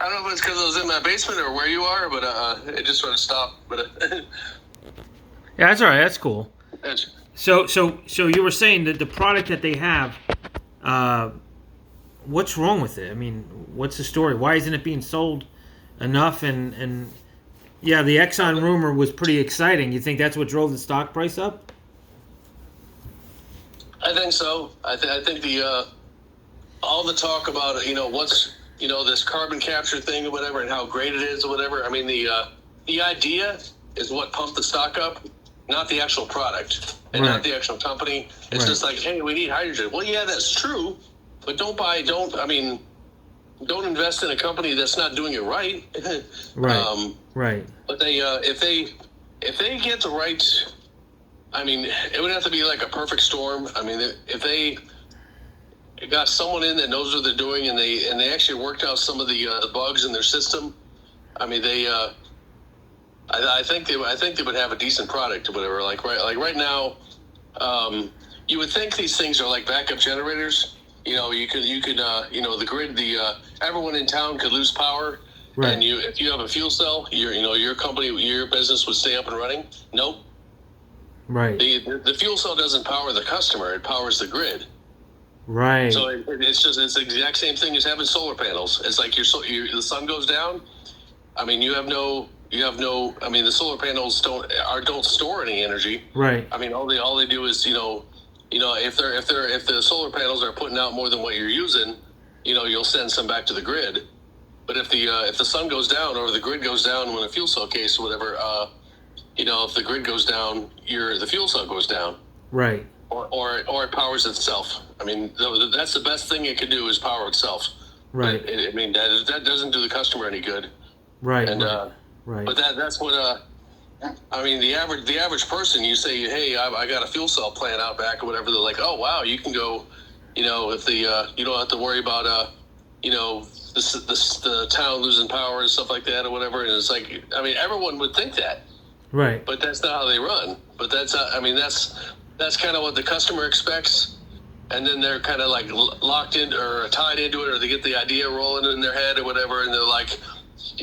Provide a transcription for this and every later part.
I don't know if it's because I was in my basement or where you are, but it just sort of stopped. But Yeah, that's all right. That's cool. it's, So you were saying that the product that they have, what's wrong with it? I mean, what's the story? Why isn't it being sold enough? And yeah, the Exxon rumor was pretty exciting. You think that's what drove the stock price up? I think so. I think the all the talk about what's this carbon capture thing or whatever and how great it is or whatever. I mean the idea is what pumped the stock up, not the actual product and not the actual company. It's just like, hey, we need hydrogen. Well, yeah, that's true, but don't invest in a company that's not doing it right. Right. But they if they get the right, I mean, it would have to be like a perfect storm. I mean, if they got someone in that knows what they're doing and they actually worked out some of the bugs in their system, I mean, I think they would have a decent product or whatever. Like right now, you would think these things are like backup generators. You could the grid, everyone in town could lose power, and if you have a fuel cell, your company, your business would stay up and running. Nope. Right. The fuel cell doesn't power the customer; it powers the grid. Right. So it's the exact same thing as having solar panels. It's like the sun goes down. I mean, you have no. I mean, the solar panels don't store any energy. Right. I mean, all they do is if the solar panels are putting out more than what you're using, you'll send some back to the grid. But if the sun goes down or the grid goes down when a fuel cell case or whatever, if the grid goes down, the fuel cell goes down. Right. Or it powers itself. I mean, that's the best thing it can do is power itself. Right. But I mean, that doesn't do the customer any good. Right. And right. But that's what I mean. The average person, you say, hey, I got a fuel cell plant out back or whatever. They're like, oh wow, you can go. If you don't have to worry about the town losing power and stuff like that or whatever. And it's like, I mean, everyone would think that. Right. But that's not how they run. But that's kind of what the customer expects, and then they're kind of like locked in or tied into it, or they get the idea rolling in their head or whatever, and they're like,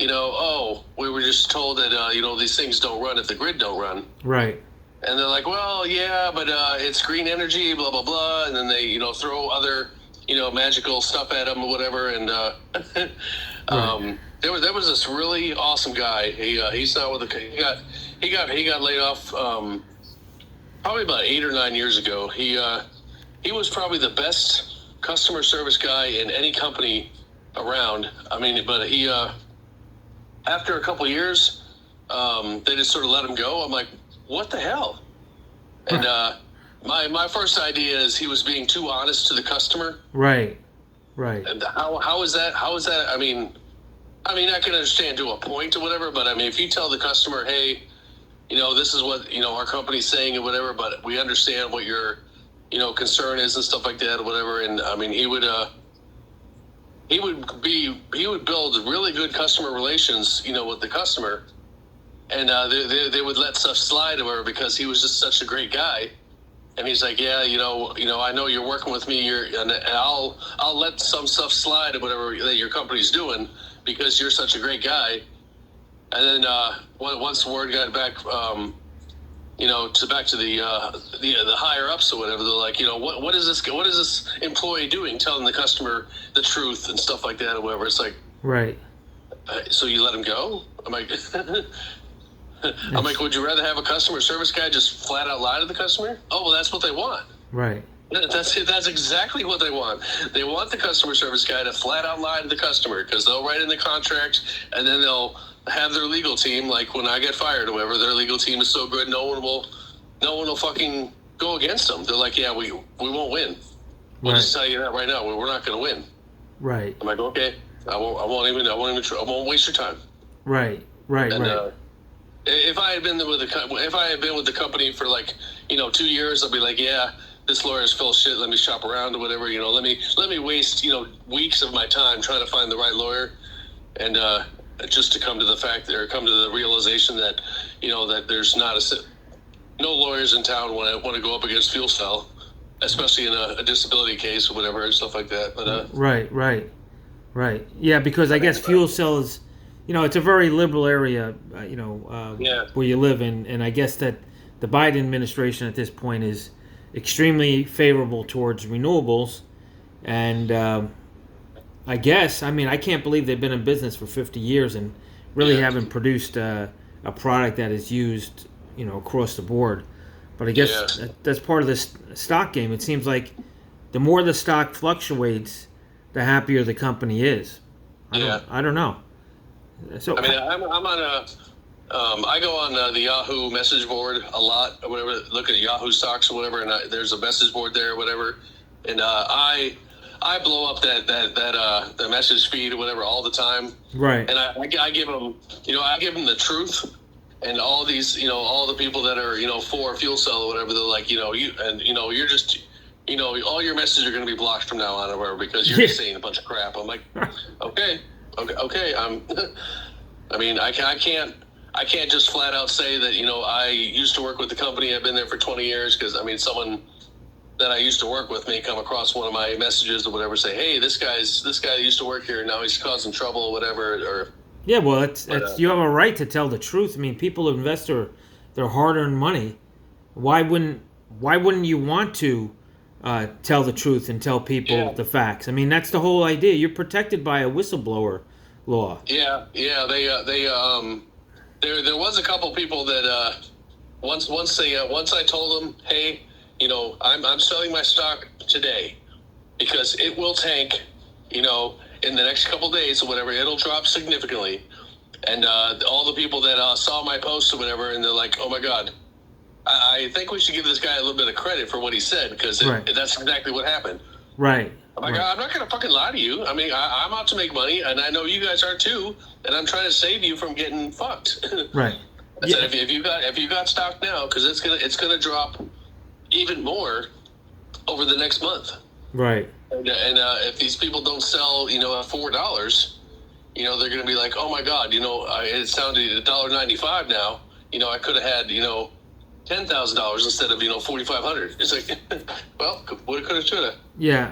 oh, we were just told that these things don't run if the grid don't run. Right. And they're like, well, yeah, but it's green energy, blah blah blah, and then they throw other magical stuff at them or whatever, and there was this really awesome guy. He's not with the he got laid off. Probably about 8 or 9 years ago. He was probably the best customer service guy in any company around. I mean, but he after a couple of years, they just sort of let him go. I'm like, what the hell? And my first idea is he was being too honest to the customer. Right. And how is that? I mean, I can understand to a point or whatever, but I mean, if you tell the customer, hey, this is what, our company's saying or whatever, but we understand what your, concern is and stuff like that or whatever. And I mean, he would build really good customer relations, with the customer. And they would let stuff slide or whatever because he was just such a great guy. And he's like, yeah, I know you're working with me, and I'll let some stuff slide or whatever that your company's doing because you're such a great guy. And then once the word got back, back to the higher ups or whatever, they're like, what is this employee doing, telling the customer the truth and stuff like that or whatever. It's like, right. So you let him go? I'm like, would you rather have a customer service guy just flat out lie to the customer? Oh, well, that's what they want. Right. That's exactly what they want. They want the customer service guy to flat out lie to the customer because they'll write in the contract and then they'll have their legal team. Like when I get fired or whatever, their legal team is so good, no one will fucking go against them. They're like, yeah, we won't win. We'll just tell you that right now. We're not going to win. Right. I'm like, okay, I won't waste your time. Right. And, if I had been with the company for 2 years, I'd be like, yeah, this lawyer's full of shit. Let me shop around or whatever. Let me waste weeks of my time trying to find the right lawyer, and just to come to the realization that that there's no lawyers in town want to go up against fuel cell, especially in a disability case or whatever and stuff like that. But right. Right. Yeah, because I guess fuel cell is, it's a very liberal area, Yeah, where you live in, and I guess that the Biden administration at this point is extremely favorable towards renewables, and I can't believe they've been in business for 50 years and really yeah, haven't produced a product that is used, across the board. But I yeah, guess that's part of this stock game. It seems like the more the stock fluctuates, the happier the company is. yeah. I don't know. So I mean, I'm on I go on the Yahoo message board a lot, or whatever. Look at Yahoo stocks or whatever, and there's a message board there, or whatever. And I blow up the message feed or whatever all the time. right. And I give them, I give them the truth. And all these, all the people that are, for fuel cell or whatever, they're like, you're just, all your messages are going to be blocked from now on or whatever because you're just saying a bunch of crap. I'm like, okay. I mean, I can't just flat out say that, I used to work with the company. I've been there for 20 years because, I mean, someone that I used to work with may come across one of my messages or whatever, say, hey, this guy used to work here. Now he's causing trouble or whatever, or. Yeah, well, it's you have a right to tell the truth. I mean, people invest their hard-earned money. Why wouldn't you want to tell the truth and tell people the facts? I mean, that's the whole idea. You're protected by a whistleblower law. Yeah. There was a couple people that once I told them, hey, I'm selling my stock today because it will tank, in the next couple days or whatever, it'll drop significantly. And all the people that saw my post or whatever, and they're like, oh my God, I think we should give this guy a little bit of credit for what he said because that's exactly what happened. Right. I'm like, I'm not going to fucking lie to you. I mean, I'm out to make money, and I know you guys are too, and I'm trying to save you from getting fucked. Right. I said, if you got stock now, because it's gonna drop even more over the next month. Right. And if these people don't sell, at $4, they're gonna be like, oh my God, it's down to $1.95 now. I could have had, $10,000 instead of $4,500. It's like, well, woulda, coulda, shoulda. Yeah.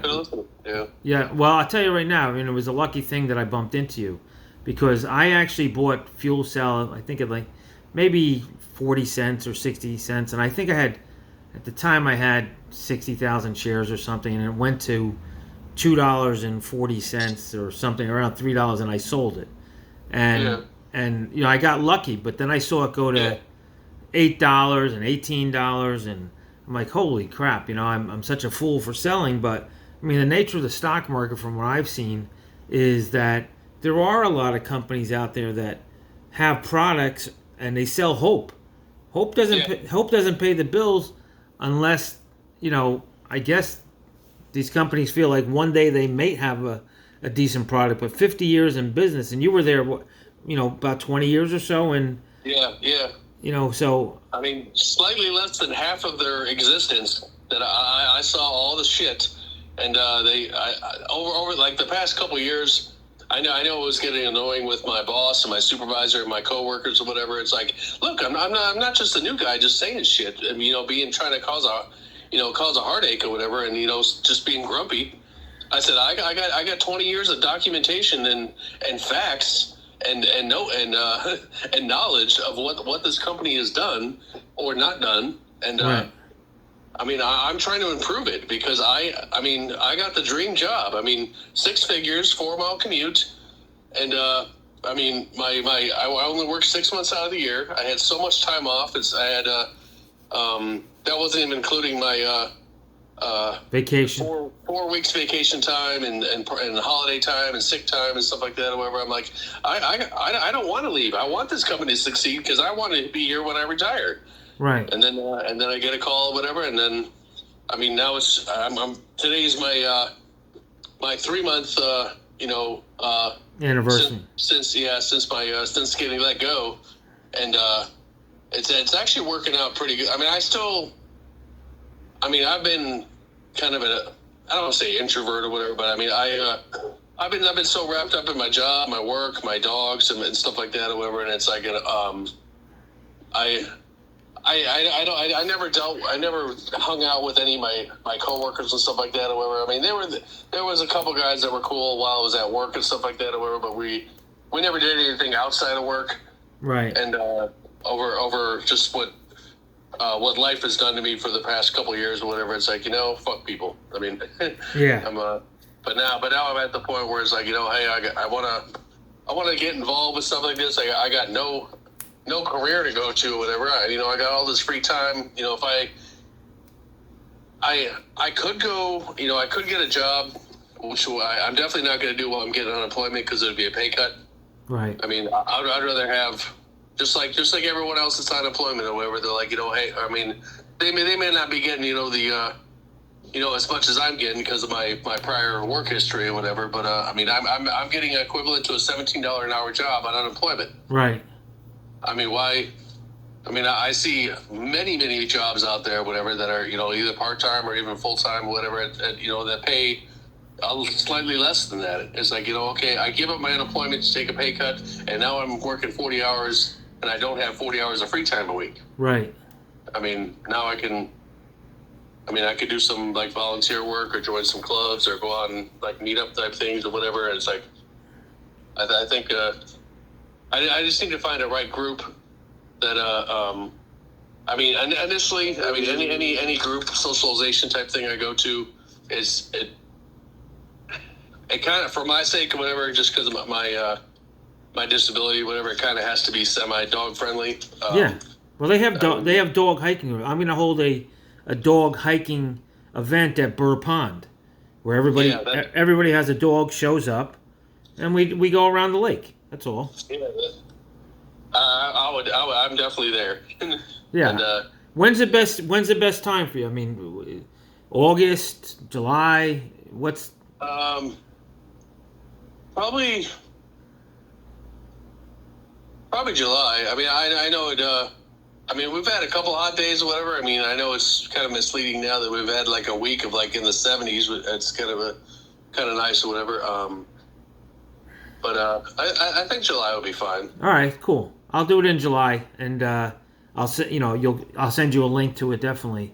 Yeah. Yeah. Well, I'll tell you right now. I mean, it was a lucky thing that I bumped into you, because I actually bought fuel cell. I think at like maybe 40 cents or 60 cents, and I think at the time I had 60,000 shares or something, and it went to $2.40 or something, around $3, and I sold it. And I got lucky, but then I saw it go to $8 and $18, and I'm like, holy crap! I'm such a fool for selling. But I mean, the nature of the stock market, from what I've seen, is that there are a lot of companies out there that have products and they sell hope. Hope doesn't pay the bills unless, I guess these companies feel like one day they may have a decent product. But 50 years in business, and you were there, about 20 years or so, and so I mean, slightly less than half of their existence that I saw all the shit, and over like the past couple of years, I know it was getting annoying with my boss and my supervisor and my coworkers or whatever. It's like, look, I'm not just a new guy just saying shit and trying to cause a heartache or whatever, and just being grumpy. I said I got 20 years of documentation and facts and knowledge of what this company has done or not done, and right. I mean, I'm trying to improve it because I got the dream job. I mean, 6 figures, 4-mile commute, and I only worked 6 months out of the year. I had so much time off. That wasn't even including my vacation. 4 weeks vacation time and holiday time and sick time and stuff like that. Or whatever. I'm like, I don't want to leave. I want this company to succeed because I want to be here when I retire. Right. And then I get a call, or whatever, and then, I mean, now it's today's my 3-month anniversary since getting let go, and it's actually working out pretty good. I mean, I've been kind of I don't want to say introvert or whatever, but I mean, I've been so wrapped up in my job, my work, my dogs, and stuff like that, or whatever, and it's like I never hung out with any of my coworkers and stuff like that or whatever. I mean, there was a couple guys that were cool while I was at work and stuff like that or whatever, but we never did anything outside of work. Right. And over just what life has done to me for the past couple of years or whatever, it's like, fuck people. I mean, Yeah. but now I'm at the point where it's like, hey, I want to get involved with stuff like this. I got no career to go to or whatever. I got all this free time. If I could go, I could get a job, which I'm definitely not going to do while I'm getting unemployment because it would be a pay cut. Right. I mean, I'd rather have just like everyone else that's on unemployment or whatever. They're like, hey, I mean, they may not be getting as much as I'm getting because of my prior work history or whatever. But I mean, I'm getting equivalent to a $17 an hour job on unemployment. Right. I mean, why? I mean, I see many jobs out there, whatever, that are either part time or even full time, whatever, that pay slightly less than that. It's like okay, I give up my unemployment to take a pay cut, and now I'm working 40 hours, and I don't have 40 hours of free time a week. Right. I mean, now I could do some like volunteer work or join some clubs or go out and like meetup type things or whatever. And it's like, I think I just need to find a right group that I mean, initially, I mean, any group socialization type thing I go to is it kind of, for my sake or whatever, just because of my disability, whatever, it kind of has to be semi dog friendly. Yeah. Well, they have dog hiking. I'm going to hold a dog hiking event at Burr Pond, where everybody has a dog, shows up, and we go around the lake. That's all. Yeah. I'm definitely there. Yeah. And, When's the best time for you? I mean, August, July. What's probably July. I mean, I know it. I mean, we've had a couple hot days or whatever. I mean, I know it's kind of misleading now that we've had like a week of like in the 70s. It's kind of nice or whatever. But I think July will be fine. all right? Cool. I'll do it in July, and I'll send you a link to it definitely.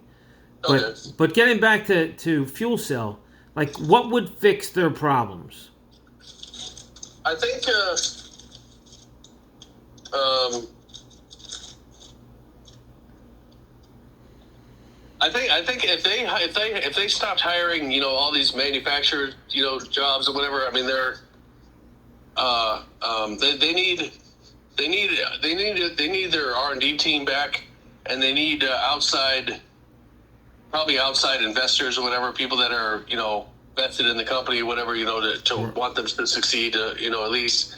Okay. But getting back to FCEL, like what would fix their problems? I think I think if they stopped hiring, all these manufacturer, jobs or whatever. I mean, they're they need their R&D team back, and they need probably outside investors or whatever, people that are vested in the company or whatever, to want them to succeed, at least.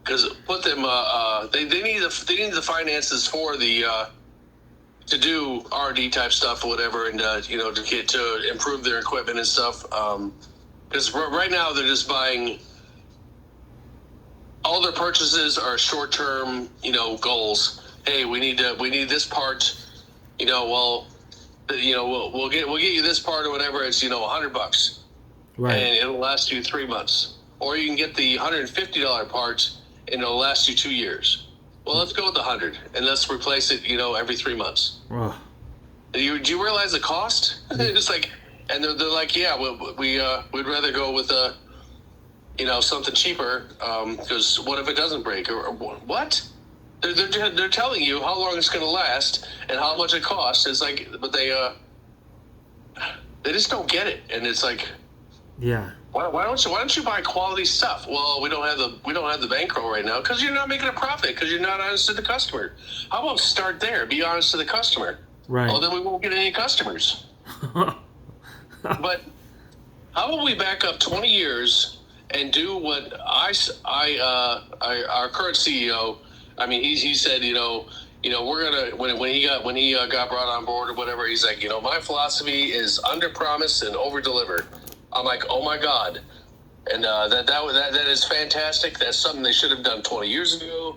Because put them, they need the finances for the to do R&D type stuff or whatever, and to improve their equipment and stuff. Because right now they're just buying. All their purchases are short-term, goals. Hey, we need this part. We'll get you this part or whatever. It's $100, Right. and it'll last you 3 months. Or you can get the $150 part, and it'll last you 2 years. Well, let's go with the 100, and let's replace it, every 3 months. Oh. Do you realize the cost? It's like, and they're like, yeah, we'd rather go with something cheaper, because what if it doesn't break or what? They're telling you how long it's going to last and how much it costs. It's like, but they just don't get it, and it's like, Yeah. Why don't you buy quality stuff? Well, we don't have the bankroll right now because you're not making a profit, because you're not honest to the customer. How about start there? Be honest to the customer. Right. Well, then we won't get any customers. But how about we back up 20 years and do what our current CEO, I mean, he said, we're gonna when he got brought on board or whatever, he's like, my philosophy is under promise and over deliver. I'm like, oh my God. And that is fantastic. That's something they should have done 20 years ago.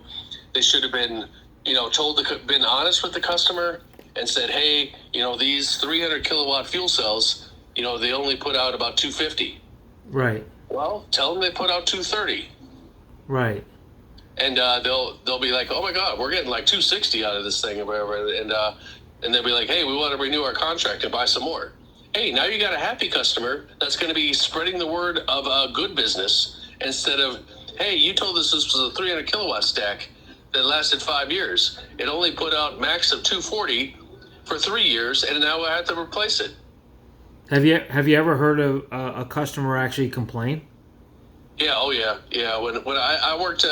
They should have been, been honest with the customer and said, hey, these 300 kilowatt fuel cells, they only put out about 250. Right. Well, tell them they put out 230. Right. and they'll be like, oh my God, we're getting like 260 out of this thing or whatever, and they'll be like, hey, we want to renew our contract and buy some more. Hey, now you got a happy customer that's going to be spreading the word of a good business instead of, hey, you told us this was a 300 kilowatt stack that lasted 5 years. It only put out max of 240 for 3 years, and now I have to replace it. Have you ever heard of a customer actually complain? Yeah, oh yeah. When I worked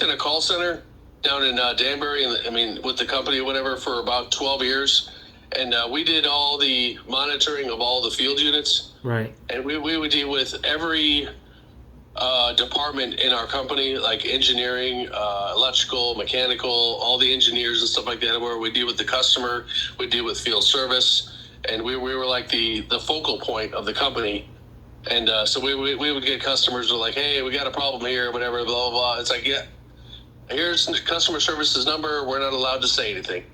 in a call center down in Danbury, and with the company or whatever for about 12 years, and we did all the monitoring of all the field units. Right. And we would deal with every department in our company, like engineering, electrical, mechanical, all the engineers and stuff like that, where we deal with the customer, we deal with field service, and we were like the focal point of the company. And so we would get customers who are like, hey, we got a problem here, whatever, blah, blah, blah. It's like, yeah, here's the customer service's number. We're not allowed to say anything.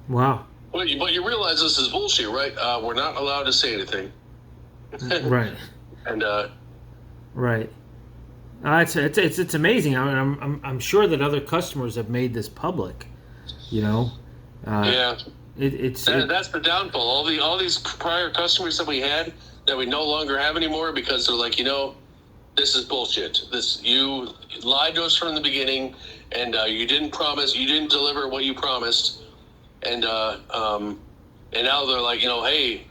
Wow. But you realize this is bullshit, right? We're not allowed to say anything. Right. And right. It's amazing. I mean, I'm sure that other customers have made this public. Yeah. That's the downfall. All these prior customers that we had that we no longer have anymore because they're like, this is bullshit. You lied to us from the beginning, and you didn't deliver what you promised, and now they're like, hey,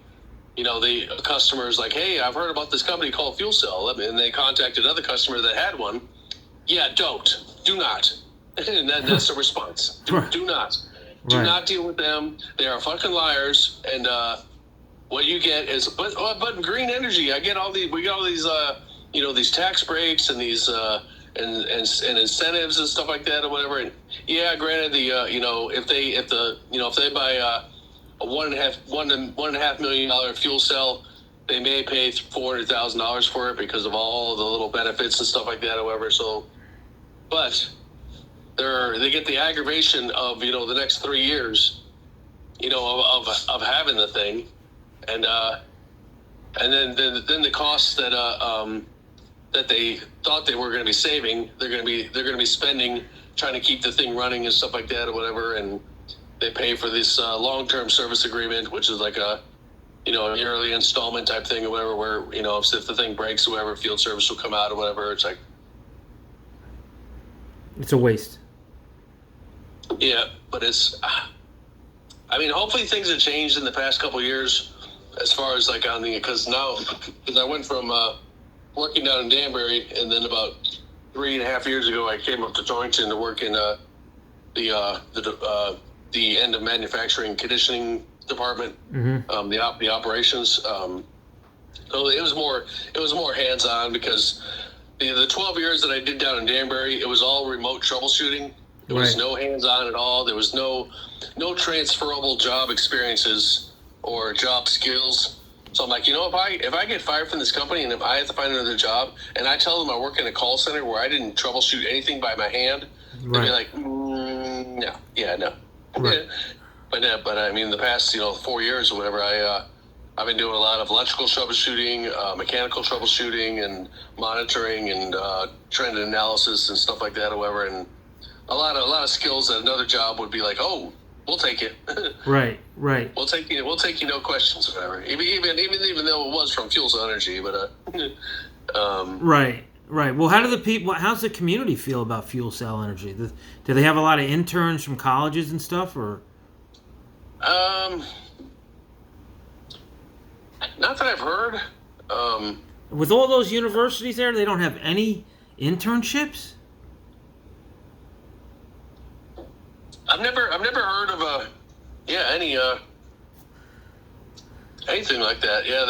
the customer's like, hey, I've heard about this company called FCEL, and they contacted another customer that had one. Yeah, do not, and that's the response. Do not. Do not deal with them. They are fucking liars. And what you get is, but green energy. We get all these, these tax breaks and these and incentives and stuff like that or whatever. And yeah, granted, if they buy a $1.5 million fuel cell, they may pay $400,000 for it because of all the little benefits and stuff like that or whatever. So, but they get the aggravation of the next 3 years, of having the thing, and then the costs that that they thought they were going to be saving, they're going to be spending trying to keep the thing running and stuff like that or whatever, and they pay for this long-term service agreement, which is like a an yearly installment type thing or whatever, where if the thing breaks or whatever, field service will come out or whatever. It's like it's a waste. Yeah, but hopefully things have changed in the past couple of years as far as like because I went from working down in Danbury, and then about 3.5 years ago, I came up to Torrington to work in the end of manufacturing conditioning department, Mm-hmm. The operations. So it was more hands-on because the 12 years that I did down in Danbury, it was all remote troubleshooting. There was no hands-on at all. There was no transferable job experiences or job skills. So I'm like, if I get fired from this company and if I have to find another job, and I tell them I work in a call center where I didn't troubleshoot anything by my hand, they'd be like, no. Right. But the past 4 years or whatever, I've been doing a lot of electrical troubleshooting, mechanical troubleshooting, and monitoring and trend analysis and stuff like that or whatever, and a lot of skills that another job would be like, oh, we'll take it. Right. We'll take you, no questions, or whatever. Even though it was from Fuel Cell Energy, but Right. Well, how's the community feel about fuel cell energy? Do they have a lot of interns from colleges and stuff, or? Not that I've heard. With all those universities there, they don't have any internships? I've never heard of anything like that. Yeah,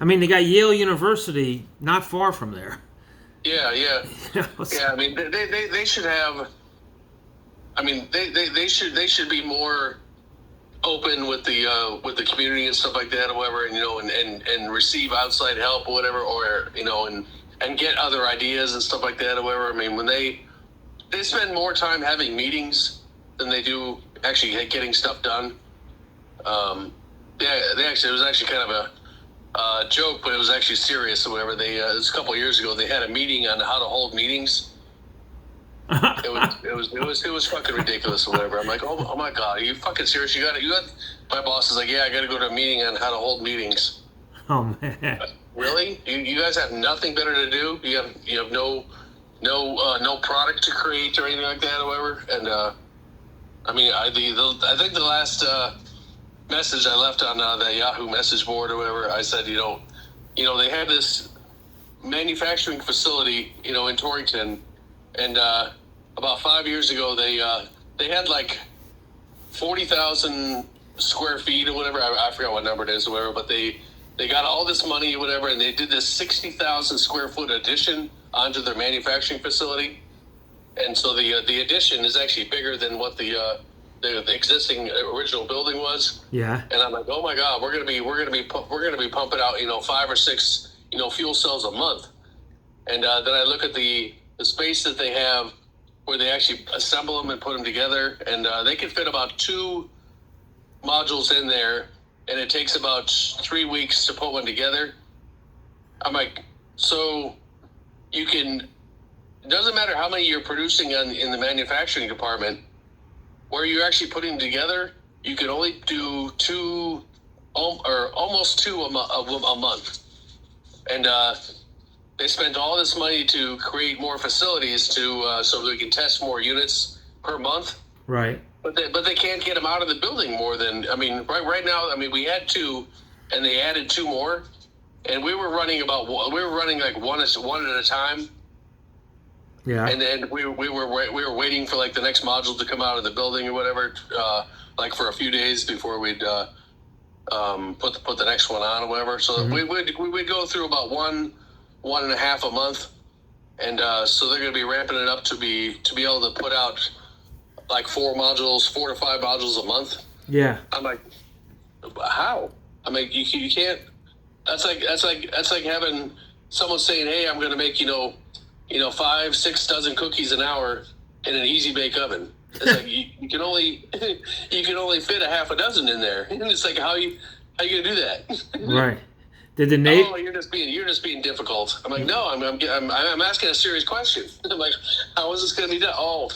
they got Yale University not far from there. Yeah. Yeah, they should have. They should be more open with the community and stuff like that, or whatever, and receive outside help or whatever, or and get other ideas and stuff like that, or whatever. When they spend more time having meetings than they do actually getting stuff done. It was actually kind of joke, but it was actually serious or whatever. It was a couple of years ago. They had a meeting on how to hold meetings. It was fucking ridiculous or whatever. I'm like, oh my god, are you fucking serious? You got. My boss is like, yeah, I got to go to a meeting on how to hold meetings. Oh man. Really? You guys have nothing better to do? You have no product to create or anything like that or whatever. And I mean, I think the last message I left on the Yahoo message board or whatever, I said, they had this manufacturing facility, in Torrington, and about 5 years ago, they had like 40,000 square feet or whatever. I forgot what number it is or whatever, but they got all this money or whatever, and they did this 60,000 square foot addition onto their manufacturing facility. And so the addition is actually bigger than what the existing original building was. Yeah. And I'm like, oh my god, we're gonna be pumping out 5 or 6 fuel cells a month. And then I look at the space that they have where they actually assemble them and put them together, and they can fit about 2 modules in there, and it takes about 3 weeks to put one together. I'm like, so you can. It doesn't matter how many you're producing in the manufacturing department. Where you're actually putting them together, you can only do 2 or almost 2 a month. And they spent all this money to create more facilities so they can test more units per month. Right. But they can't get them out of the building more than, right now, we had 2, and they added 2 more, and we were running like one at a time. Yeah. And then we were waiting for like the next module to come out of the building or whatever, like for a few days before we'd put the next one on or whatever. So we'd go through about 1.5 a month, and so they're going to be ramping it up to be able to put out like 4 to 5 modules a month. Yeah. I'm like, how? I'm like, you can't. That's like having someone saying, hey, I'm going to make 5-6 dozen cookies an hour in an easy bake oven. It's like you can only fit a half a dozen in there. And it's like how you gonna do that? Right. Did the Navy? Oh, you're just being difficult. I'm like, no, I'm asking a serious question. I'm like, how is this gonna be done? Oh,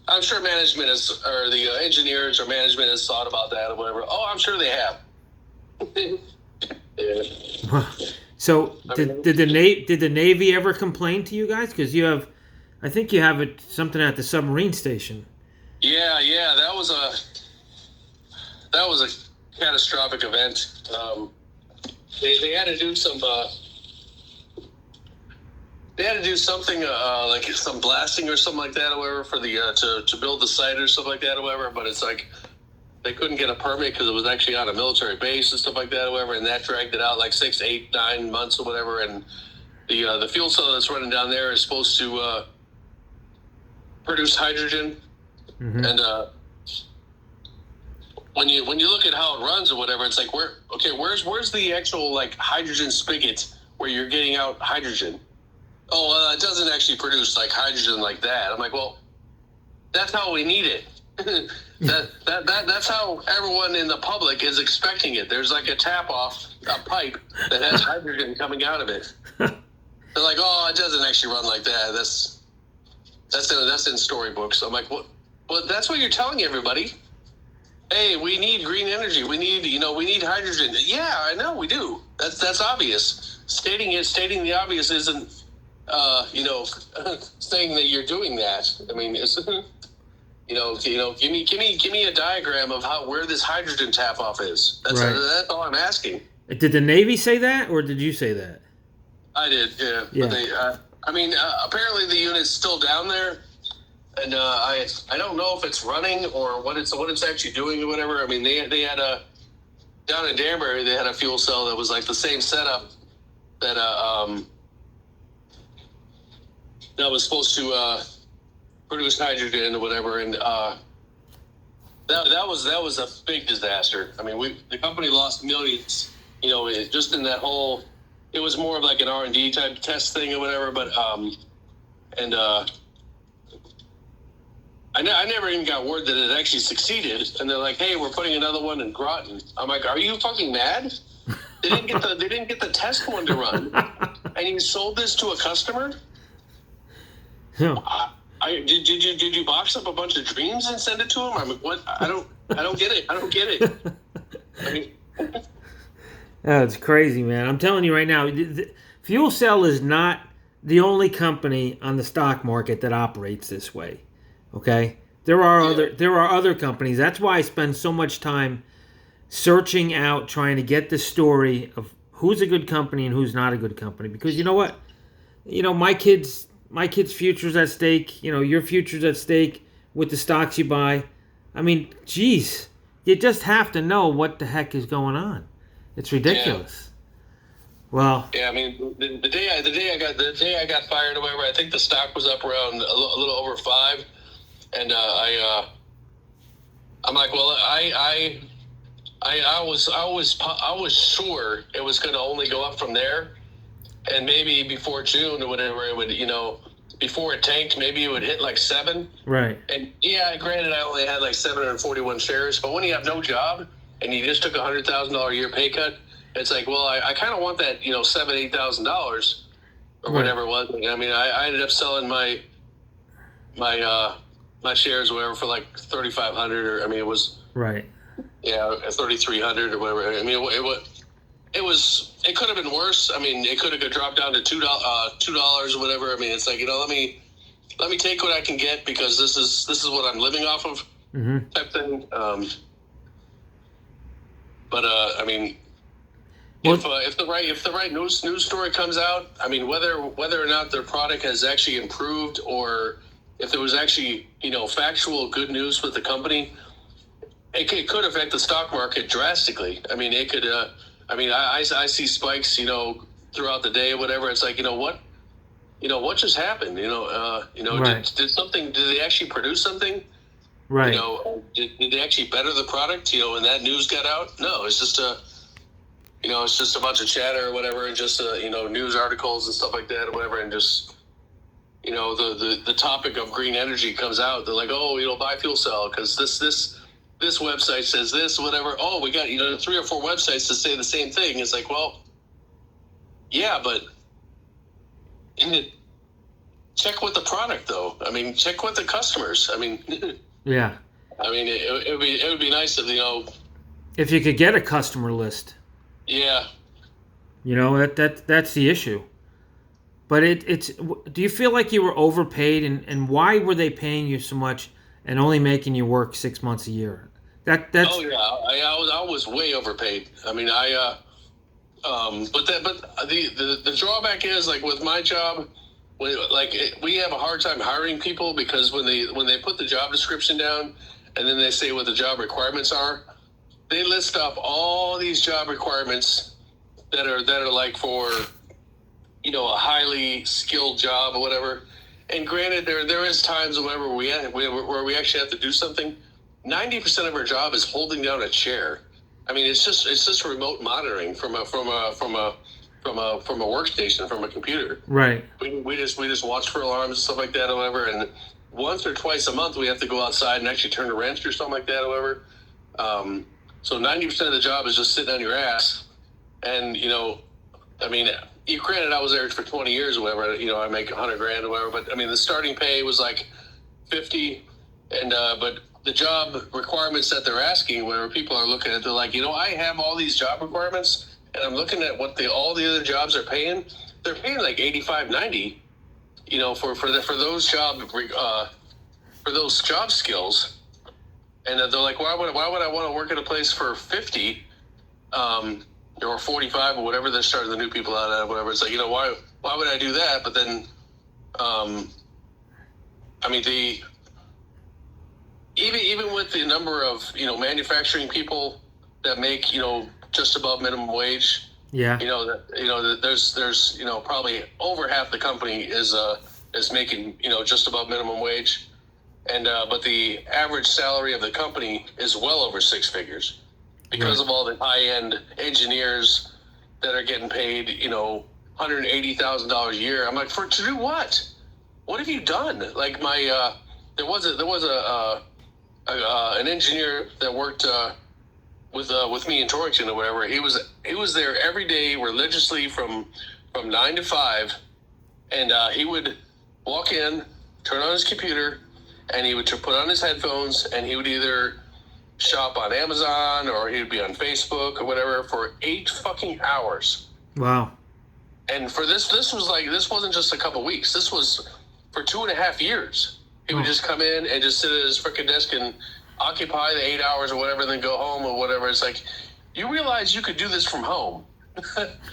I'm sure management or the engineers or management has thought about that or whatever. Oh, I'm sure they have. Yeah. So did the Navy ever complain to you guys? Because I think you have something at the submarine station. Yeah, that was a catastrophic event. They had to do some. They had to do something like some blasting or something like that, or whatever, for the to build the site or something like that, or whatever. But it's like they couldn't get a permit because it was actually on a military base and stuff like that, or whatever, and that dragged it out like 6, 8, 9 months or whatever. And the fuel cell that's running down there is supposed to produce hydrogen, and when you look at how it runs or whatever, it's like where's the actual like hydrogen spigot where you're getting out hydrogen? Oh, it doesn't actually produce like hydrogen like that. I'm like, well, that's how we need it. That's how everyone in the public is expecting it. There's like a pipe that has hydrogen coming out of it. They're like, oh, it doesn't actually run like that. That's in storybooks. I'm like, well, that's what you're telling everybody. Hey, we need green energy. We need hydrogen. Yeah, I know we do. That's obvious. Stating the obvious isn't saying that you're doing that. I mean, it's give me a diagram of where this hydrogen tap off is. That's all I'm asking. Did the Navy say that, or did you say that? I did, yeah. But apparently the unit's still down there, and I don't know if it's running or what it's actually doing or whatever. I mean, they had down in Danbury, they had a fuel cell that was like the same setup that that was supposed to produce hydrogen or whatever, and that was a big disaster. I mean, the company lost millions, just in that whole. It was more of like an R&D type test thing or whatever, but I never even got word that it actually succeeded. And they're like, "Hey, we're putting another one in Groton." I'm like, "Are you fucking mad?" They didn't get the test one to run, and you sold this to a customer. Yeah. Did you box up a bunch of dreams and send it to him? I mean, what? I don't get it. I don't get it. I mean, It's crazy, man. I'm telling you right now, FuelCell is not the only company on the stock market that operates this way. Okay, there are other companies. That's why I spend so much time searching out, trying to get the story of who's a good company and who's not a good company. Because you know what, my kids' future's at stake. Your future's at stake with the stocks you buy. I mean, geez, you just have to know what the heck is going on. It's ridiculous. Yeah. Well, yeah, I mean, the day I got fired or whatever, I think the stock was up around a little over 5, and I'm like, well, I was sure it was going to only go up from there, and maybe before June or whatever it would, before it tanked, maybe it would hit like 7. Right. And yeah, granted, I only had like 741 shares, but when you have no job and you just took $100,000 a year pay cut, it's like, well, I kind of want that, $7,000-$8,000 or whatever it was. I mean, I ended up selling my shares or whatever for like 3,500, or I mean, it was right. Yeah, 3,300 or whatever. I mean, it could have been worse. I mean, it could have dropped down to $2 or whatever. I mean, it's like, let me take what I can get, because this is what I'm living off of, type thing. But I mean, if the right news story comes out, I mean, whether or not their product has actually improved, or if there was actually factual good news with the company, it could affect the stock market drastically. I mean, it could. I see spikes, throughout the day or whatever. It's like, what just happened? Right. Did they actually produce something? Right. Did they actually better the product? And that news got out? No, it's just a bunch of chatter or whatever, and just news articles and stuff like that or whatever, and just the topic of green energy comes out. They're like, oh, buy FuelCell because this website says this, whatever. Oh, we got 3 or 4 websites to say the same thing. It's like, well, yeah, but check with the product though. I mean, check with the customers. I mean, yeah. I mean, it would be nice if you could get a customer list. Yeah. That's the issue. But it's. Do you feel like you were overpaid, and why were they paying you so much and only making you work 6 months a year? That's. Oh yeah, I was way overpaid. I mean, but the drawback is, like, with my job, we have a hard time hiring people, because when they put the job description down and then they say what the job requirements are, they list off all these job requirements that are like for a highly skilled job or whatever. And granted, there is times where we actually have to do something. 90% of our job is holding down a chair. I mean, it's just remote monitoring from a workstation, from a computer. Right. We just watch for alarms and stuff like that or whatever. And once or twice a month, we have to go outside and actually turn a wrench or something like that or whatever. So 90% of the job is just sitting on your ass. And I mean, granted, I was there for 20 years or whatever. I make $100,000 or whatever. But I mean, the starting pay was like 50, and but the job requirements that they're asking, whenever people are looking at, they're like, I have all these job requirements, and I'm looking at what all the other jobs are paying. They're paying like 85, 90, for those job skills. And they're like, why would I want to work at a place for 50, or 45 or whatever they're starting the new people out at, whatever. It's like, why would I do that? But then, I mean, even with the number of manufacturing people that make just above minimum wage, yeah, there's probably over half the company is making just above minimum wage, and but the average salary of the company is well over 6 figures, because of all the high-end engineers that are getting paid $180,000 a year. I'm like, to do what? What have you done? Like there was an engineer that worked with me in Torrington or whatever. He was there every day religiously from 9 to 5, and he would walk in, turn on his computer, and he would put on his headphones, and he would either shop on Amazon or he would be on Facebook or whatever for 8 fucking hours. Wow. And for this wasn't just a couple weeks. This was for 2.5 years. He would just come in and just sit at his freaking desk and occupy the 8 hours or whatever, and then go home or whatever. It's like, you realize you could do this from home.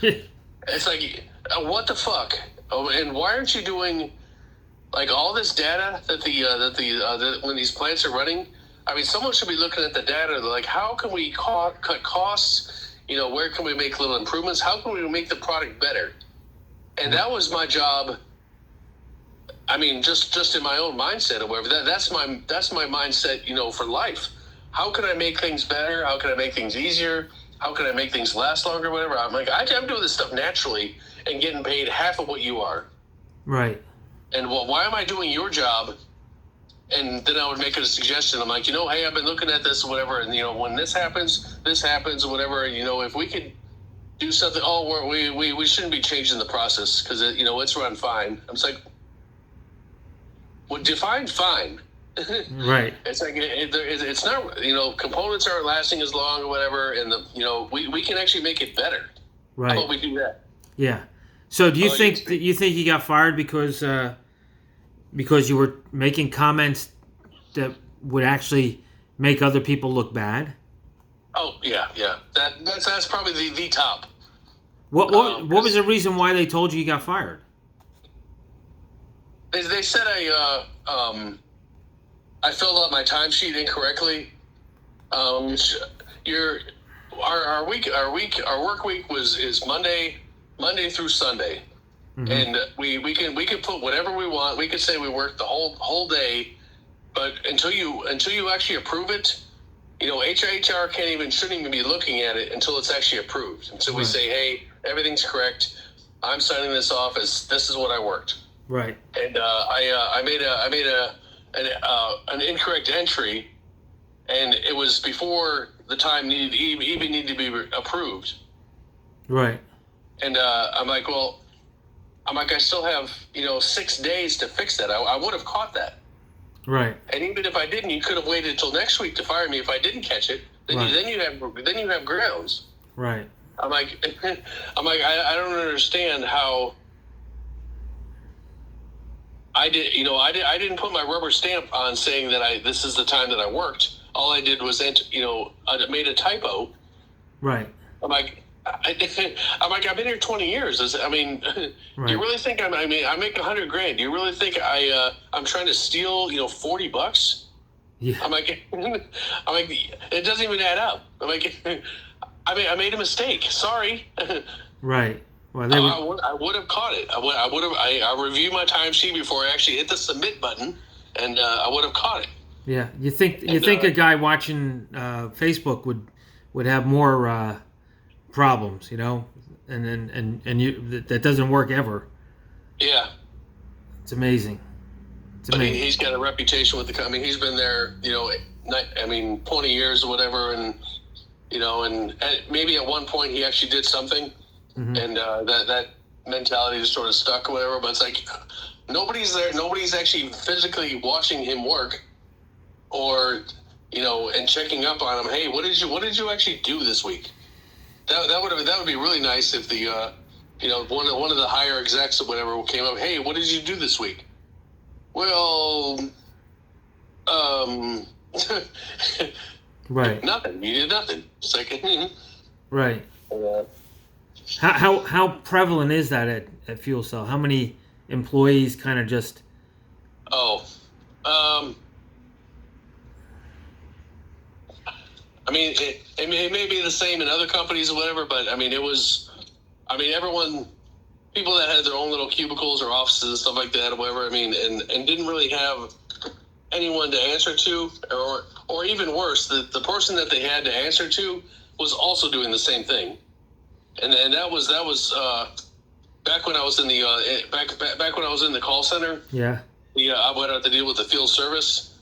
It's like, what the fuck? Oh, and why aren't you doing like all this data that when these plants are running? I mean, someone should be looking at the data. Like, how can we cut costs? Where can we make little improvements? How can we make the product better? And that was my job. I mean, just in my own mindset or whatever. That's my mindset, for life. How can I make things better? How can I make things easier? How can I make things last longer? Whatever. I'm like, I'm doing this stuff naturally and getting paid half of what you are. Right. And why am I doing your job? And then I would make it a suggestion. I'm like, hey, I've been looking at this or whatever, and when this happens or whatever. If we could do something, we shouldn't be changing the process because it's run fine. I'm just like, well, define fine. Right. It's like it's not. Components aren't lasting as long or whatever, and we can actually make it better. Right. How about we do that? Yeah. So do you think that you got fired because you were making comments that would actually make other people look bad? Oh yeah. That's probably the top. What was the reason why they told you got fired? They said I filled out my timesheet incorrectly. Our work week is Monday through Sunday, mm-hmm. And we can put whatever we want. We could say we worked the whole day, but until you actually approve it, HR shouldn't even be looking at it until it's actually approved. Until we say, hey, everything's correct. I'm signing this off as this is what I worked. Right. And I made an incorrect entry, and it was before the time even needed to be approved. Right. And I'm like, I still have 6 days to fix that. I would have caught that. Right. And even if I didn't, you could have waited until next week to fire me if I didn't catch it. Then you have grounds. Right. I'm like, I don't understand how. I didn't put my rubber stamp on saying that this is the time that I worked. All I did was I made a typo. Right. I'm like, I've been here 20 years. I mean, right. Do you really think I make $100,000? Do you really think I'm trying to steal $40? Yeah. I'm like, it doesn't even add up. I'm like, I made a mistake. Sorry. Right. Well, I would have caught it. I reviewed my timesheet before I actually hit the submit button, and I would have caught it. Yeah, you think a guy watching Facebook would have more problems, and that doesn't work ever. Yeah, it's amazing. He's got a reputation with the company. He's been there, 20 years or whatever, and and maybe at one point he actually did something. Mm-hmm. And that mentality just sort of stuck or whatever, but it's like nobody's there. Nobody's actually physically watching him work, or and checking up on him. Hey, what did you actually do this week? That would be really nice if the one of the higher execs or whatever came up. Hey, what did you do this week? Well, right. Nothing. You did nothing. It's like right. How prevalent is that at FCEL? How many employees kind of just? It may be the same in other companies or whatever, but it was. People that had their own little cubicles or offices and stuff like that or whatever. And didn't really have anyone to answer to, or even worse, the person that they had to answer to was also doing the same thing. And that was back when I was in the back when I was in the call center. Yeah. I went out to deal with the field service,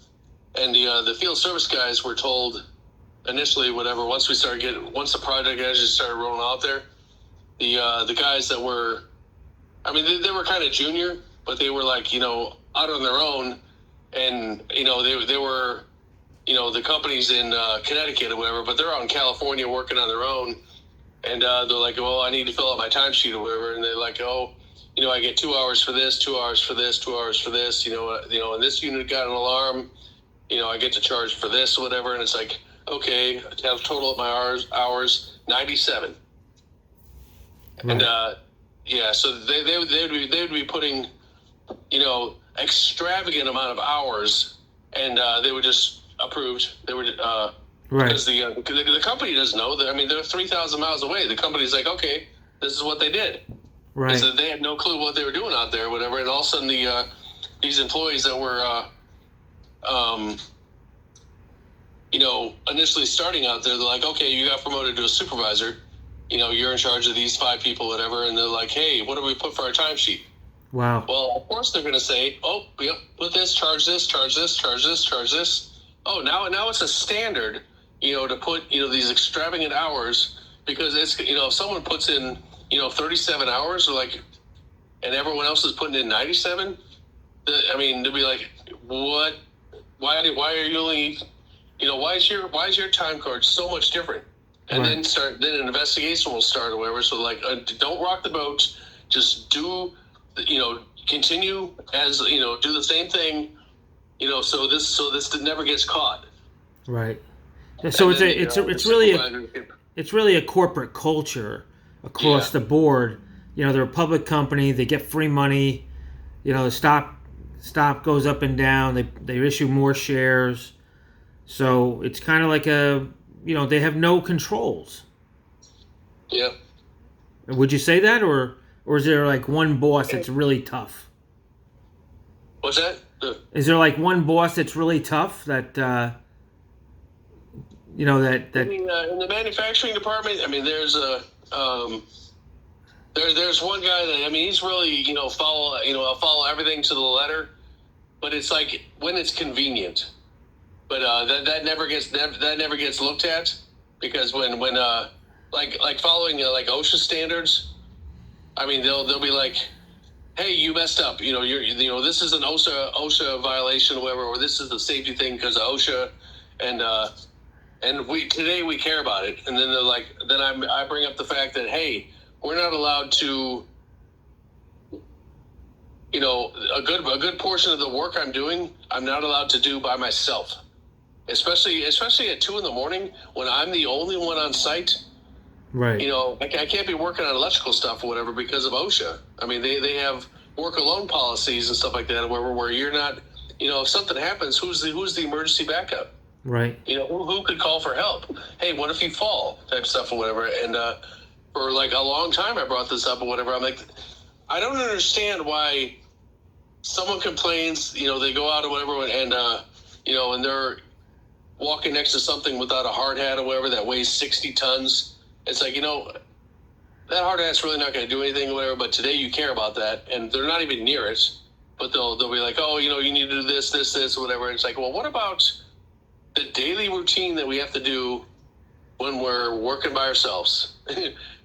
and the field service guys were told, initially, whatever, once the project actually started rolling out there, the guys that were, I mean, they were kind of junior, but they were like, out on their own, and they were, the companies in Connecticut or whatever, but they're out in California working on their own, and they're like, well, I need to fill out my timesheet or whatever, and they're like, oh, I get 2 hours for this, 2 hours for this, 2 hours for this, and this unit got an alarm, I get to charge for this or whatever, and it's like, okay, total of my hours 97. Right. And so they would be putting, extravagant amount of hours, and they were just approved. They were right, because the company doesn't know that. I mean, they're 3,000 miles away. The company's like, okay, this is what they did. right. So they had no clue what they were doing out there, or whatever. And all of a sudden, these employees that were initially starting out there, they're like, okay, you got promoted to a supervisor. You're in charge of these 5 people, whatever. And they're like, hey, what do we put for our timesheet? Wow. Well, of course they're going to say, oh, yep, put this, charge this, charge this, charge this, charge this. Oh, now it's a standard, to put, these extravagant hours, because it's, if someone puts in, 37 hours, and everyone else is putting in 97, they'll be like, what? Why are you only, why is your time card so much different? And right. then an investigation will start or whatever. So don't rock the boat. Just do, continue as, do the same thing, so this never gets caught. Right. So it's really a corporate culture across the board. They're a public company. They get free money. The stock goes up and down. They issue more shares. So it's kind of like they have no controls. Yeah. Would you say that, or is there like one boss that's really tough? What's that? Is there like one boss that's really tough that that? I mean, in the manufacturing department, there's there's one guy that he's really follow everything to the letter, but it's like when it's convenient. But that never gets looked at, because when like following like OSHA standards, they'll be like, hey, you messed up. This is an OSHA violation or whatever, or this is a safety thing because of OSHA, and we care about it. And then they're like, I bring up the fact that, hey, we're not allowed to, a good portion of the work I'm doing, I'm not allowed to do by myself. Especially at 2 a.m. when I'm the only one on site. Right. I can't be working on electrical stuff or whatever because of OSHA. They have work alone policies and stuff like that where you're not, if something happens, who's the emergency backup? Right. Who could call for help? Hey, what if you fall? Type stuff or whatever. And for like a long time I brought this up or whatever. I'm like, I don't understand why someone complains, they go out or whatever and and they're walking next to something without a hard hat or whatever that weighs 60 tons. It's like, that hard hat's really not going to do anything or whatever, but today you care about that, and they're not even near it, but they'll be like, oh, you need to do this, or whatever. It's like, well, what about the daily routine that we have to do when we're working by ourselves?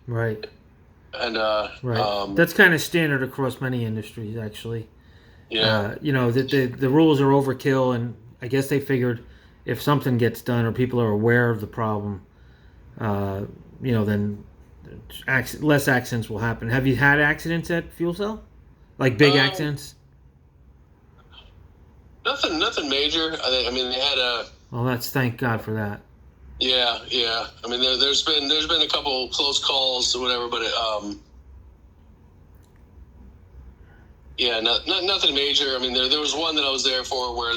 Right. And, right. That's kind of standard across many industries, actually. Yeah. The rules are overkill, and I guess they figured if something gets done or people are aware of the problem, then less accidents will happen. Have you had accidents at Fuel Cell? Like big accidents? Nothing major. They had a. Well, thank God for that. Yeah. There's been a couple close calls or whatever, but nothing major. There was one that I was there for where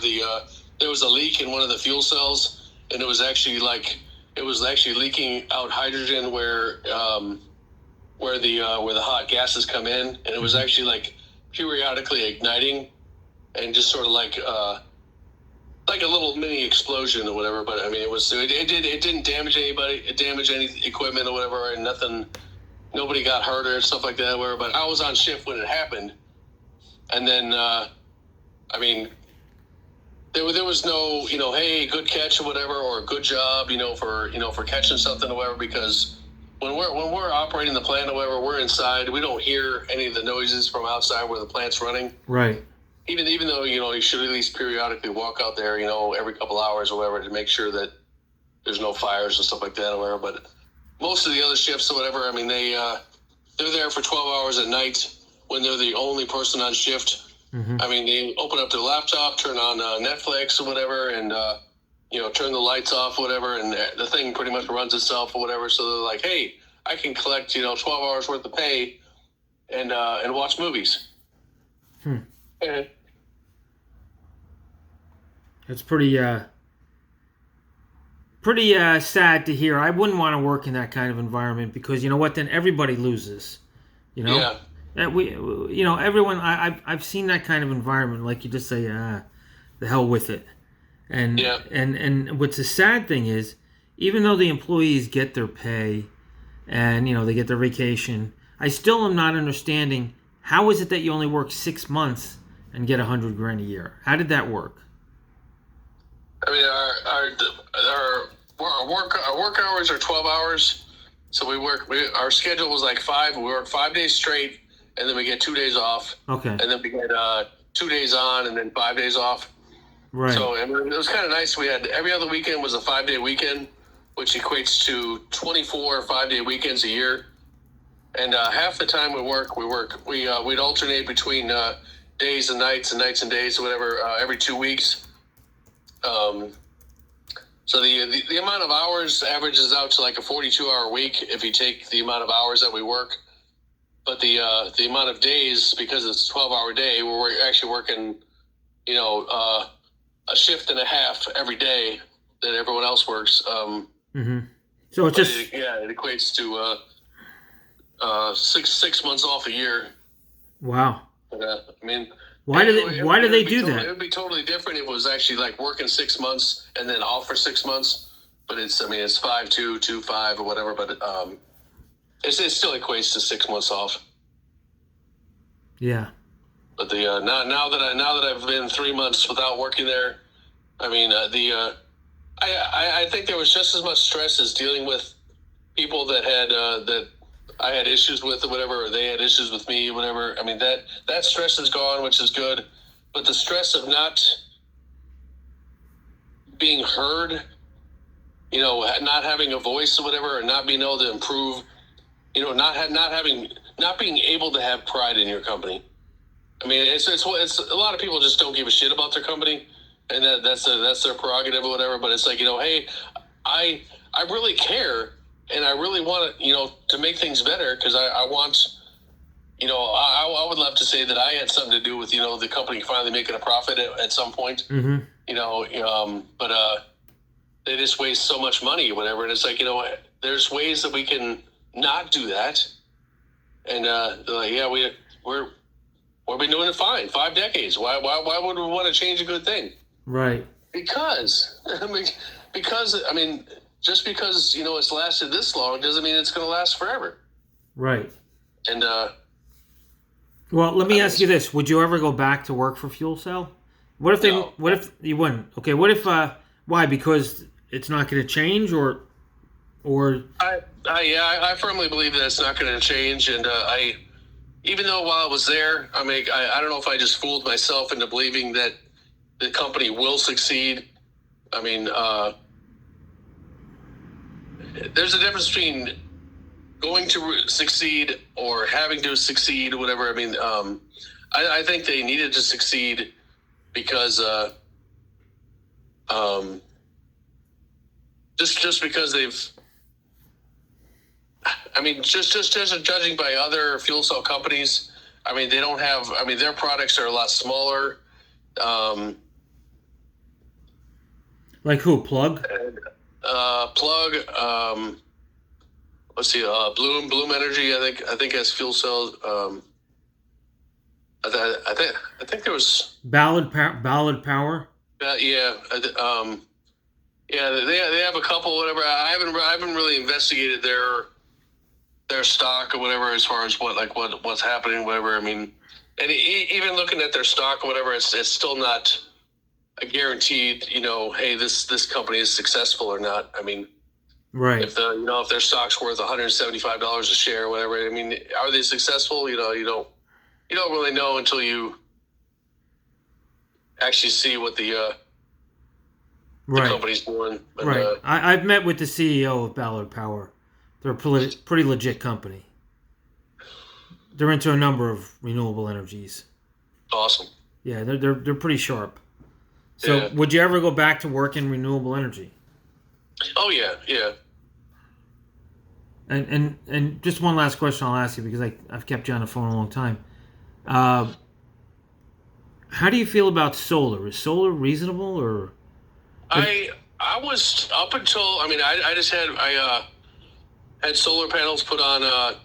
there was a leak in one of the fuel cells, and it was actually leaking out hydrogen where the hot gases come in, and it was actually like periodically igniting, and just sort of like a little mini explosion or whatever. But it didn't damage anybody. It damaged any equipment or whatever, and nothing. Nobody got hurt or stuff like that. Or whatever. But I was on shift when it happened, and then there was no, hey, good catch or whatever, or good job, for catching something or whatever, because when we're operating the plant or whatever, we're inside. We don't hear any of the noises from outside where the plant's running. Right. Even though, you should at least periodically walk out there, every couple hours or whatever, to make sure that there's no fires and stuff like that or whatever. But most of the other shifts or whatever, I mean, they're there for 12 hours at night when they're the only person on shift. Mm-hmm. I mean, they open up their laptop, turn on Netflix or whatever, and, turn the lights off, whatever, and the thing pretty much runs itself or whatever. So they're like, hey, I can collect, 12 hours worth of pay and watch movies. And It's pretty sad to hear. I wouldn't want to work in that kind of environment, because you know what? Then everybody loses. Yeah. And everyone. I've seen that kind of environment. Like, you just say, the hell with it. And Yeah. and what's the sad thing is, even though the employees get their pay, and they get their vacation, I still am not understanding, how is it that you only work 6 months and get $100,000 a year? How did that work? I mean, our work hours are 12 hours. So our schedule was like 5. We work 5 days straight, and then we get 2 days off. Okay. And then we get 2 days on, and then 5 days off. Right. So it was kind of nice. We had every other weekend was a 5-day weekend, which equates to 24 5-day weekends a year. And half the time we'd alternate between days and nights, and nights and days, or whatever, every 2 weeks. So the amount of hours averages out to like a 42-hour week if you take the amount of hours that we work. But the amount of days, because it's a 12-hour day, we're actually working, a shift and a half every day that everyone else works. Mm-hmm. So it's just it equates to 6 months off a year. Wow. But, I mean, why do they do that? It would be totally different if it was actually like working 6 months and then off for 6 months. But it's 5-2, 2-5 or whatever. But it still equates to 6 months off. Yeah. But now that I've been 3 months without working there, I mean I think there was just as much stress as dealing with people that I had issues with or whatever, or they had issues with me or whatever. I mean, that stress is gone, which is good. But the stress of not being heard, not having a voice or whatever, or not being able to improve, not being able to have pride in your company. I mean, it's a lot of people just don't give a shit about their company, and that's their prerogative or whatever. But it's like, hey, I really care. And I really want to make things better, because I want, I would love to say that I had something to do with, the company finally making a profit at some point. Mm-hmm. But they just waste so much money or whatever. And it's like, there's ways that we can not do that. And they're like, yeah, we've been doing it fine, 5 decades. Why would we want to change a good thing? Right. Because just because, it's lasted this long doesn't mean it's going to last forever. Right. And, well, let me ask you this. Would you ever go back to work for FCEL? What if you wouldn't? Okay. What if, why? Because it's not going to change, or? I firmly believe that it's not going to change. And, even though while I was there, I don't know if I just fooled myself into believing that the company will succeed. I mean, there's a difference between going to succeed or having to succeed or whatever. I mean, I think they needed to succeed because just because they've, just judging by other fuel cell companies, they don't have, their products are a lot smaller. Like who? Plug? Plug. Let's see. Bloom Energy. I think has fuel cells. I think there was Ballard Power. Yeah. Yeah. They have a couple. Whatever. I haven't really investigated their stock or whatever as far as what's happening. Whatever. And even looking at their stock or whatever, it's still not a guaranteed, hey, this company is successful or not. I mean, Right. if if their stock's worth $175 a share or whatever, I mean, are they successful? You don't really know until you actually see what the Right. company's doing. And, Right. I've met with the CEO of Ballard Power. They're a pretty legit company. They're into a number of renewable energies. Awesome. Yeah, they're pretty sharp. So, would you ever go back to work in renewable energy? Oh yeah, yeah. And just one last question I'll ask you, because I've kept you on the phone a long time. How do you feel about solar? Is solar reasonable, or? I was up until I had solar panels put on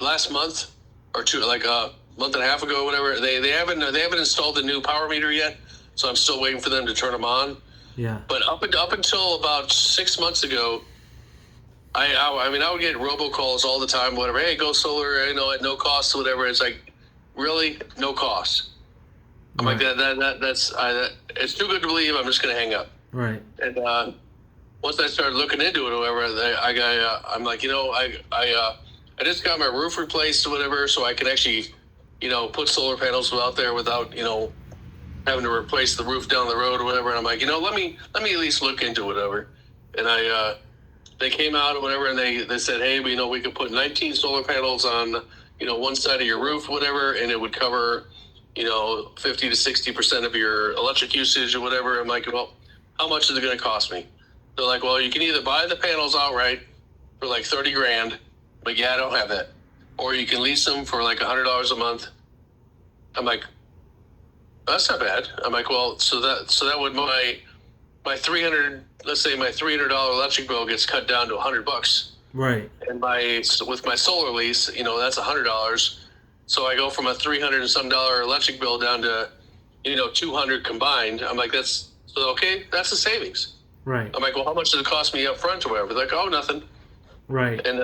last month or two, like a month and a half ago, or whatever. They haven't installed the new power meter yet, so I'm still waiting for them to turn them on. Yeah. But up until about 6 months ago, I would get robocalls all the time, whatever. Hey, go solar, at no cost, or whatever. It's like, really, no cost. I'm Right. like that's it's too good to believe. I'm just gonna hang up. Right. And once I started looking into it, or whatever, I'm like, I just got my roof replaced, or whatever, so I can actually, put solar panels out there without, having to replace the roof down the road or whatever. And I'm like, let me at least look into whatever. And they came out or whatever, and they said, hey, we could put 19 solar panels on, one side of your roof, whatever, and it would cover, 50 to 60% of your electric usage or whatever. I'm like, well, how much is it going to cost me? They're like, well, you can either buy the panels outright for like 30 grand, but yeah, I don't have that. Or you can lease them for like $100 a month. I'm like, that's not bad. I'm like, well, so that would my $300, let's say my $300 electric bill gets cut down to $100. Right. And with my solar lease, that's $100. So I go from a $300 and some dollar electric bill down to, $200 combined. I'm like, that's a savings. Right. I'm like, well, how much does it cost me up front or whatever? They're like, oh, nothing. Right. And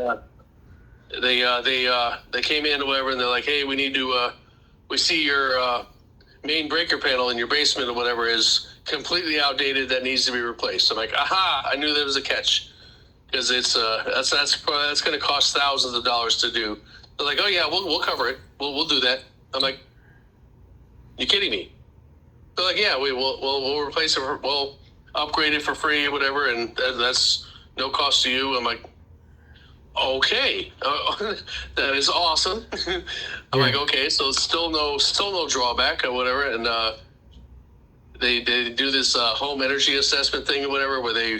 they came in or whatever, and they're like, hey, we see your main breaker panel in your basement or whatever is completely outdated, that needs to be replaced. I'm like, aha, I knew there was a catch, because it's that's going to cost thousands of dollars to do. They're like, oh yeah, we'll cover it. We'll do that. I'm like, you kidding me? They're like, yeah, we'll replace it. We'll upgrade it for free or whatever, and that's no cost to you. I'm like, okay, that is awesome. I'm like, okay, so still no drawback or whatever, and they do this home energy assessment thing or whatever, where they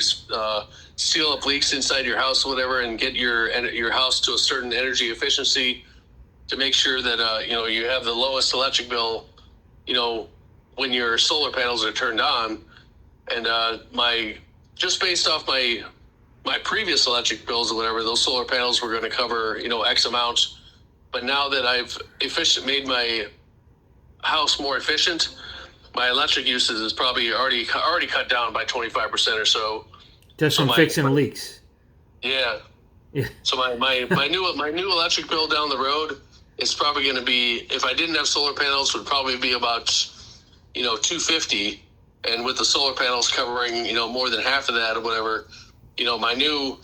seal up leaks inside your house or whatever, and get your house to a certain energy efficiency to make sure that you have the lowest electric bill, when your solar panels are turned on. And just based off my previous electric bills or whatever, those solar panels were going to cover X amount. But now that I've made my house more efficient, my electric usage is probably already cut down by 25% or so. Just from fixing leaks. Yeah. Yeah. So my new electric bill down the road is probably going to be, if I didn't have solar panels, would probably be about $250, and with the solar panels covering more than half of that or whatever, my new